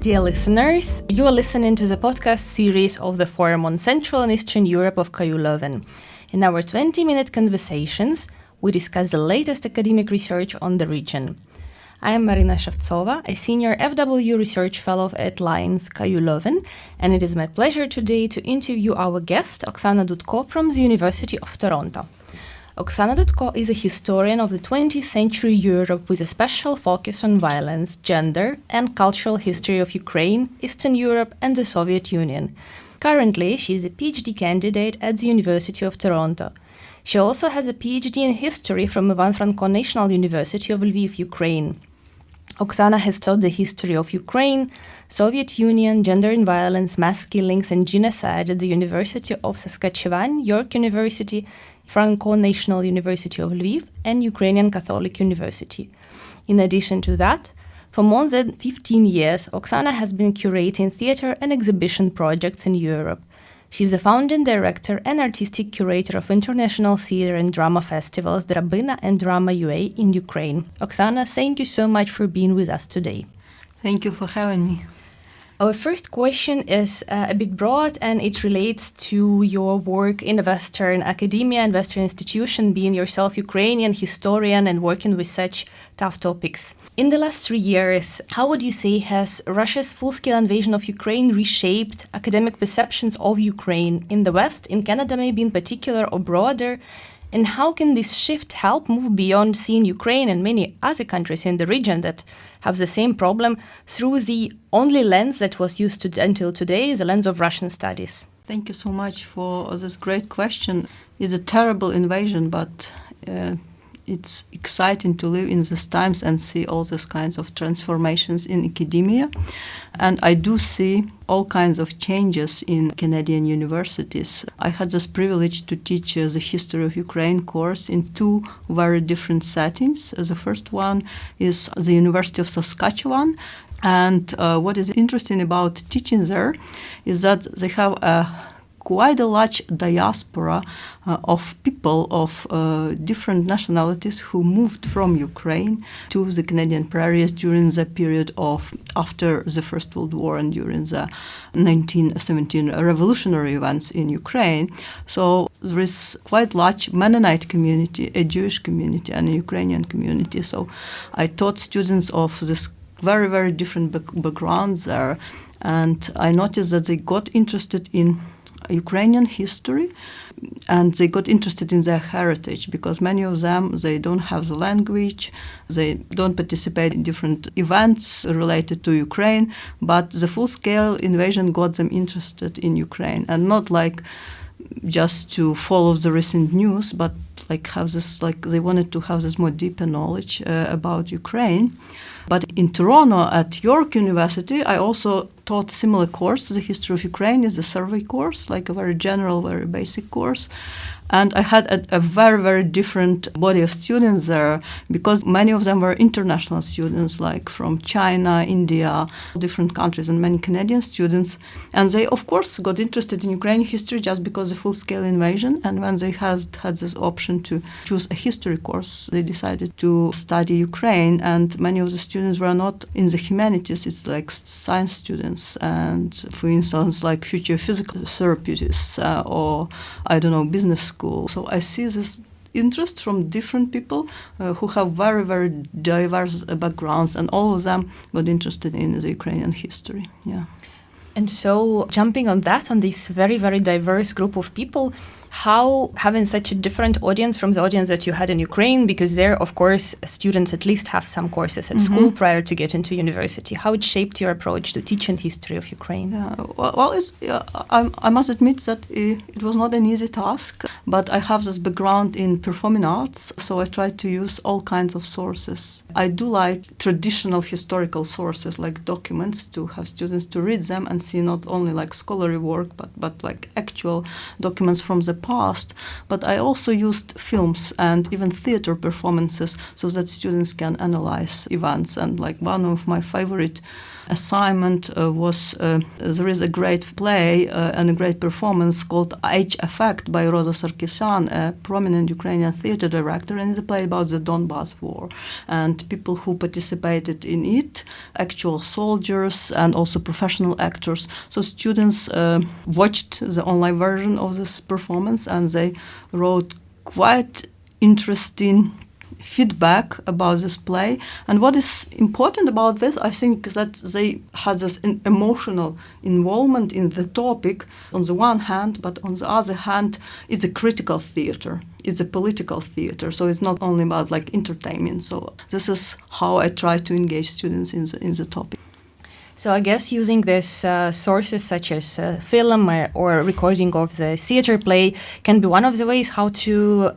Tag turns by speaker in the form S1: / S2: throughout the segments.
S1: Dear listeners, you are listening to the podcast series of the Forum on Central and Eastern Europe of KU Leuven. In our 20-minute conversations, we discuss the latest academic research on the region. I am Maryna Shevtsova, a senior FW research fellow at Lions KU Leuven, and it is my pleasure today to interview our guest, Oksana Dudko from the University of Toronto. Oksana Dudko is a historian of the 20th century Europe with a special focus on violence, gender, and cultural history of Ukraine, Eastern Europe, and the Soviet Union. Currently, she is a PhD candidate at the University of Toronto. She also has a PhD in history from Ivan Franko National University of Lviv, Ukraine. Oksana has taught the history of Ukraine, Soviet Union, gender and violence, mass killings, and genocide at the University of Saskatchewan, York University, Franco National University of Lviv, and Ukrainian Catholic University. In addition to that, for more than 15 years, Oksana has been curating theater and exhibition projects in Europe. She is a founding director and artistic curator of international theater and drama festivals Drabina and Drama UA in Ukraine. Oksana, thank you so much for being with us today.
S2: Thank you for having me.
S1: Our first question is a bit broad, and it relates to your work in the Western academia and Western institution, being yourself Ukrainian historian and working with such tough topics. In the last 3 years, how would you say has Russia's full-scale invasion of Ukraine reshaped academic perceptions of Ukraine in the West, in Canada maybe in particular, or broader? And how can this shift help move beyond seeing Ukraine and many other countries in the region that have the same problem through the only lens that was used until today, the lens of Russian studies?
S2: Thank you so much for this great question. It's a terrible invasion, but it's exciting to live in these times and see all these kinds of transformations in academia. And I do see all kinds of changes in Canadian universities. I had this privilege to teach the History of Ukraine course in two very different settings. The first one is the University of Saskatchewan. And what is interesting about teaching there is that they have quite a large diaspora of people of different nationalities who moved from Ukraine to the Canadian prairies during the period of after the First World War and during the 1917 revolutionary events in Ukraine. So there is quite large Mennonite community, a Jewish community, and a Ukrainian community. So I taught students of this very, very different backgrounds there, and I noticed that they got interested in Ukrainian history, and they got interested in their heritage because many of them, they don't have the language, they don't participate in different events related to Ukraine, but the full-scale invasion got them interested in Ukraine, and not like just to follow the recent news, but like have this, like they wanted to have this more deeper knowledge about Ukraine. But in Toronto at York University, I also taught similar course. The History of Ukraine is a survey course, like a very general, very basic course. And I had a very, very different body of students there because many of them were international students, like from China, India, different countries, and many Canadian students. And they, of course, got interested in Ukrainian history just because of the full-scale invasion. And when they had this option to choose a history course, they decided to study Ukraine. And many of the students were not in the humanities, it's like science students. And for instance, like future physical therapeutists or, I don't know, business school. So I see this interest from different people who have very, very diverse backgrounds, and all of them got interested in the Ukrainian history. Yeah.
S1: And so, jumping on that, on this very, very diverse group of people, how having such a different audience from the audience that you had in Ukraine, because there, of course, students at least have some courses at school prior to get into university, how it shaped your approach to teaching history of Ukraine?
S2: Yeah, well, I must admit that it was not an easy task, but I have this background in performing arts, so I tried to use all kinds of sources. I do like traditional historical sources, like documents, to have students to read them and see not only like scholarly work, but like actual documents from the past. But I also used films and even theater performances so that students can analyze events. And like one of my favorite assignment was there is a great play and a great performance called H Effect by Rosa Sarkisyan, a prominent Ukrainian theater director, and it's a play about the Donbas war. And people who participated in it, actual soldiers and also professional actors. So students watched the online version of this performance and they wrote quite interesting feedback about this play. And what is important about this, I think, is that they had this emotional involvement in the topic on the one hand, but on the other hand, it's a critical theater. It's a political theater, so it's not only about like entertainment. So this is how I try to engage students in the topic.
S1: So I guess using these sources such as film or recording of the theater play can be one of the ways how to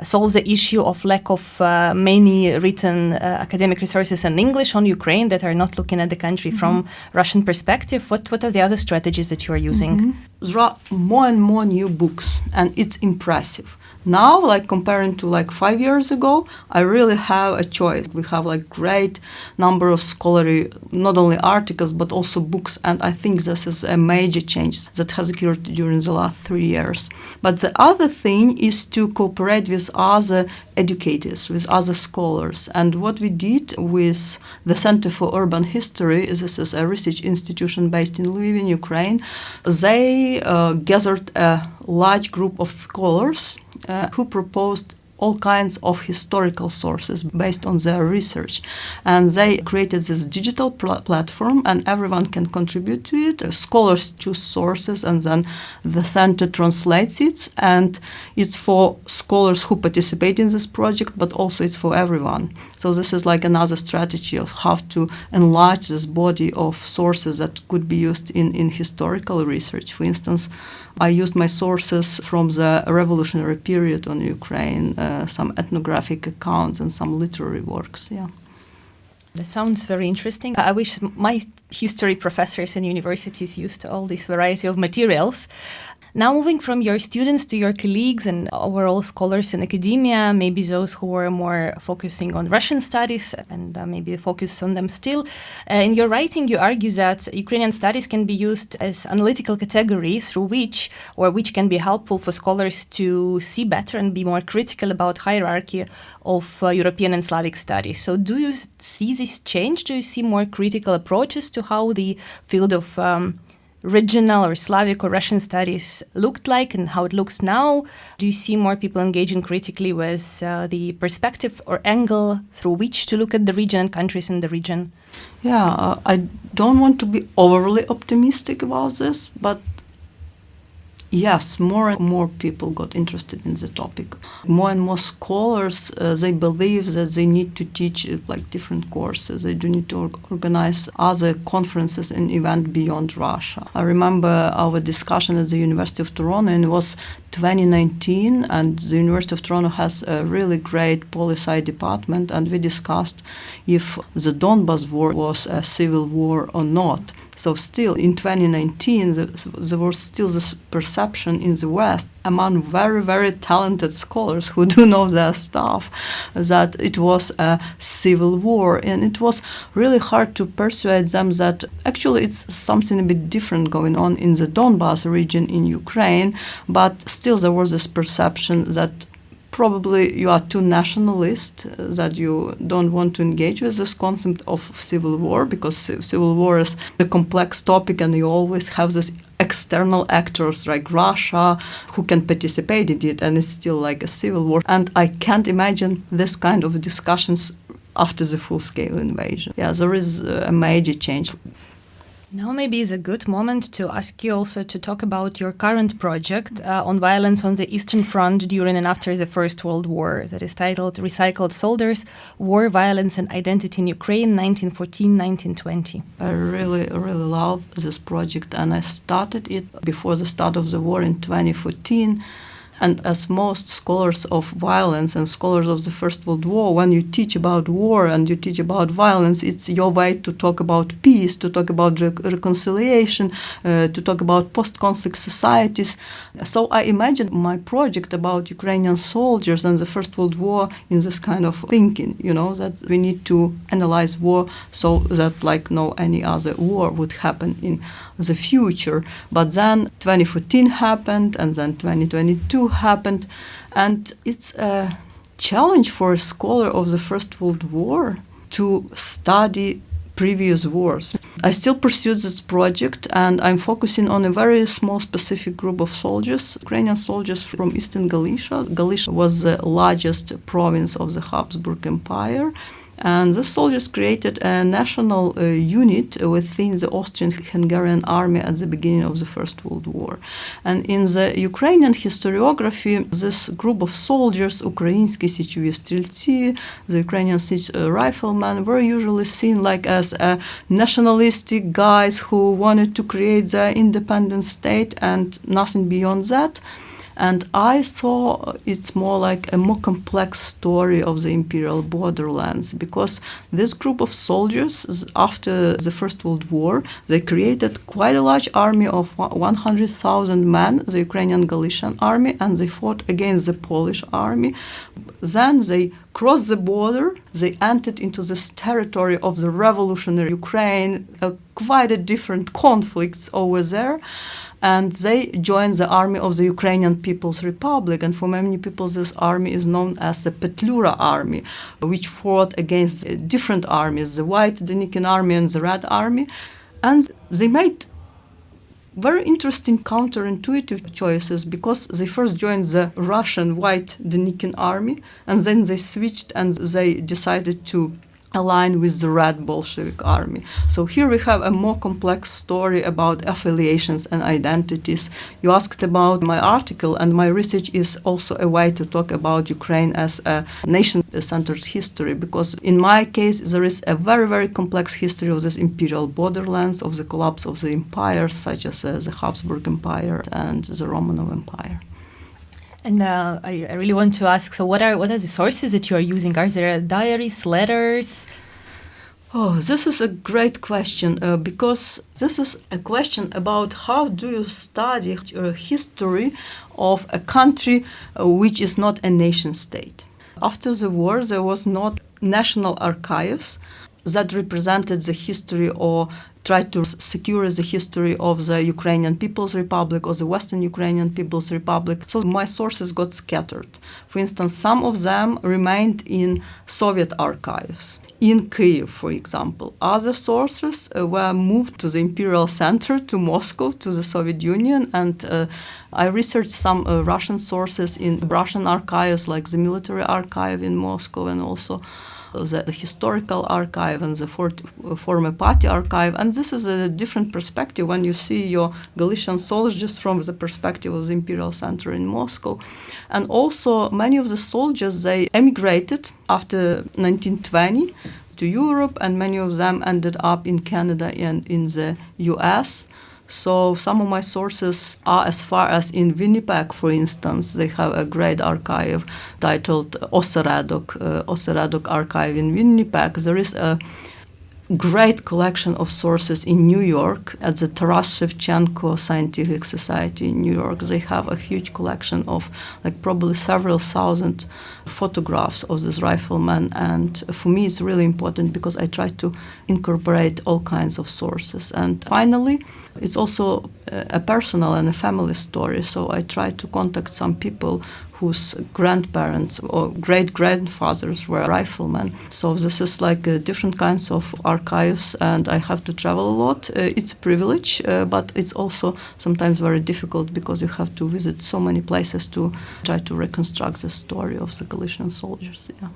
S1: solve the issue of lack of many written academic resources in English on Ukraine that are not looking at the country from Russian perspective. What are the other strategies that you are using?
S2: There are more and more new books, and it's impressive. Now, like comparing to like 5 years ago, I really have a choice. We have like great number of scholarly, not only articles, but also books. And I think this is a major change that has occurred during the last 3 years. But the other thing is to cooperate with other educators, with other scholars. And what we did with the Center for Urban History, this is a research institution based in Leuven, Ukraine, they gathered a large group of scholars who proposed all kinds of historical sources based on their research. And they created this digital platform, and everyone can contribute to it. Scholars choose sources, and then the center translates it. And it's for scholars who participate in this project, but also it's for everyone. So this is like another strategy of how to enlarge this body of sources that could be used in historical research. For instance, I used my sources from the revolutionary period on Ukraine, some ethnographic accounts and some literary works. Yeah.
S1: That sounds very interesting. I wish my history professors and universities used all this variety of materials. Now moving from your students to your colleagues and overall scholars in academia, maybe those who are more focusing on Russian studies and maybe focus on them still. In your writing, you argue that Ukrainian studies can be used as analytical category through which can be helpful for scholars to see better and be more critical about hierarchy of European and Slavic studies. So do you see this change? Do you see more critical approaches to how the field of regional or Slavic or Russian studies looked like and how it looks now? Do you see more people engaging critically with the perspective or angle through which to look at the region and countries in the region?
S2: Yeah, I don't want to be overly optimistic about this, but yes, more and more people got interested in the topic. More and more scholars, they believe that they need to teach like different courses. They do need to organize other conferences and events beyond Russia. I remember our discussion at the University of Toronto, and it was 2019, and the University of Toronto has a really great poli-sci department, and we discussed if the Donbas war was a civil war or not. So still in 2019, there was still this perception in the West among very, very talented scholars who do know their stuff that it was a civil war. And it was really hard to persuade them that actually it's something a bit different going on in the Donbas region in Ukraine. But still there was this perception that probably you are too nationalist, that you don't want to engage with this concept of civil war, because civil war is a complex topic and you always have this external actors like Russia who can participate in it, and it's still like a civil war. And I can't imagine this kind of discussions after the full-scale invasion. Yeah, there is a major change.
S1: Now maybe is a good moment to ask you also to talk about your current project on violence on the Eastern Front during and after the First World War, that is titled Recycled Soldiers, War, Violence and Identity in Ukraine, 1914-1920.
S2: I really love this project, and I started it before the start of the war in 2014. And as most scholars of violence and scholars of the First World War, when you teach about war and you teach about violence, it's your way to talk about peace, to talk about reconciliation, to talk about post-conflict societies. So I imagined my project about Ukrainian soldiers and the First World War in this kind of thinking, that we need to analyze war so that like no any other war would happen in the future. But then 2014 happened, and then 2022 happened, and it's a challenge for a scholar of the First World War to study previous wars. I still pursue this project, and I'm focusing on a very small specific group of soldiers, Ukrainian soldiers from Eastern Galicia. Galicia was the largest province of the Habsburg Empire. And the soldiers created a national unit within the Austrian-Hungarian army at the beginning of the First World War. And in the Ukrainian historiography, this group of soldiers, Ukrainski січові стрільці, the Ukrainian riflemen, were usually seen like as nationalistic guys who wanted to create the independent state and nothing beyond that. And I saw it's more like a more complex story of the imperial borderlands, because this group of soldiers, after the First World War, they created quite a large army of 100,000 men, the Ukrainian Galician army, and they fought against the Polish army. Then they crossed the border, they entered into this territory of the revolutionary Ukraine, quite a different conflicts over there. And they joined the army of the Ukrainian People's Republic. And for many people, this army is known as the Petlura army, which fought against different armies, the White Denikin army and the Red army. And they made very interesting counterintuitive choices, because they first joined the Russian White Denikin army, and then they switched and they decided to align with the Red Bolshevik army. So here we have a more complex story about affiliations and identities. You asked about my article, and my research is also a way to talk about Ukraine as a nation-centered history, because in my case there is a very, very complex history of this imperial borderlands, of the collapse of the empires such as the Habsburg Empire and the Romanov Empire.
S1: And I really want to ask, so what are the sources that you are using? Are there diaries, letters?
S2: Oh, this is a great question, because this is a question about how do you study history of a country which is not a nation state. After the war, there was not national archives that represented the history or tried to secure the history of the Ukrainian People's Republic or the Western Ukrainian People's Republic. So my sources got scattered. For instance, some of them remained in Soviet archives, in Kyiv, for example. Other sources were moved to the imperial center, to Moscow, to the Soviet Union, and I researched some Russian sources in Russian archives, like the military archive in Moscow, and also the historical archive and the former party archive. And this is a different perspective when you see your Galician soldiers from the perspective of the imperial center in Moscow. And also many of the soldiers, they emigrated after 1920 to Europe, and many of them ended up in Canada and in the US. So some of my sources are as far as in Winnipeg, for instance. They have a great archive titled Oseredok Archive in Winnipeg. There is a great collection of sources in New York at the Taras Shevchenko Scientific Society in New York. They have a huge collection of probably several thousand photographs of these riflemen. And for me, it's really important because I try to incorporate all kinds of sources. And finally, it's also a personal and a family story. So I try to contact some people whose grandparents or great-grandfathers were riflemen. So this is different kinds of archives, and I have to travel a lot. It's a privilege, but it's also sometimes very difficult because you have to visit so many places to try to reconstruct the story of the Galician soldiers. Yeah.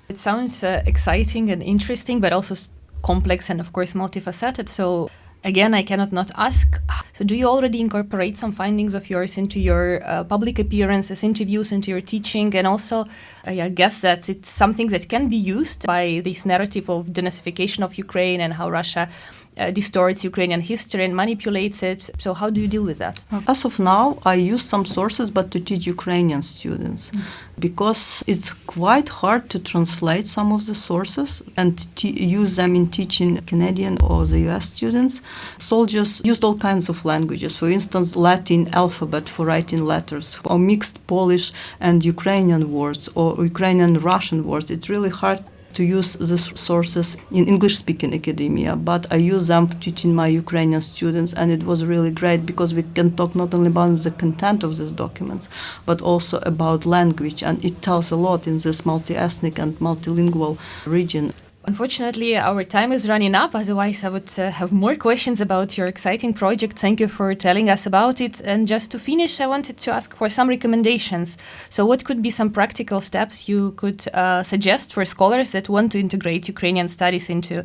S1: It sounds exciting and interesting, but also complex and, of course, multifaceted. So again, I cannot not ask, So do you already incorporate some findings of yours into your public appearances, interviews, into your teaching? And also, I guess that it's something that can be used by this narrative of denazification of Ukraine and how Russia distorts Ukrainian history and manipulates it. So how do you deal with that?
S2: As of now, I use some sources, but to teach Ukrainian students, because it's quite hard to translate some of the sources and use them in teaching Canadian or the US students. Soldiers used all kinds of languages, for instance, Latin alphabet for writing letters, or mixed Polish and Ukrainian words, or Ukrainian Russian words. It's really hard to use these sources in English-speaking academia, but I use them teaching my Ukrainian students, and it was really great because we can talk not only about the content of these documents, but also about language, and it tells a lot in this multi-ethnic and multilingual region.
S1: Unfortunately, our time is running up. Otherwise, I would have more questions about your exciting project. Thank you for telling us about it. And just to finish, I wanted to ask for some recommendations. So what could be some practical steps you could suggest for scholars that want to integrate Ukrainian studies into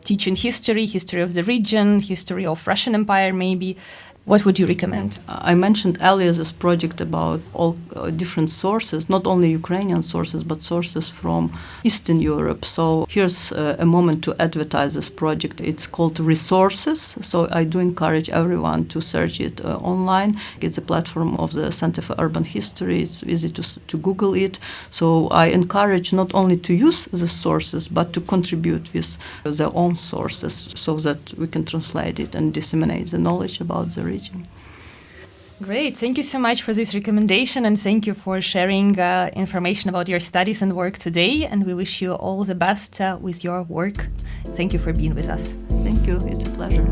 S1: teaching history of the region, history of Russian Empire maybe? What would you recommend?
S2: I mentioned earlier this project about all different sources, not only Ukrainian sources, but sources from Eastern Europe. So here's a moment to advertise this project. It's called Resources. So I do encourage everyone to search it online. It's a platform of the Center for Urban History. It's easy to Google it. So I encourage not only to use the sources, but to contribute with their own sources so that we can translate it and disseminate the knowledge about the region.
S1: Great. Thank you so much for this recommendation, and thank you for sharing information about your studies and work today. And we wish you all the best with your work. Thank you for being with us.
S2: Thank you. It's a pleasure.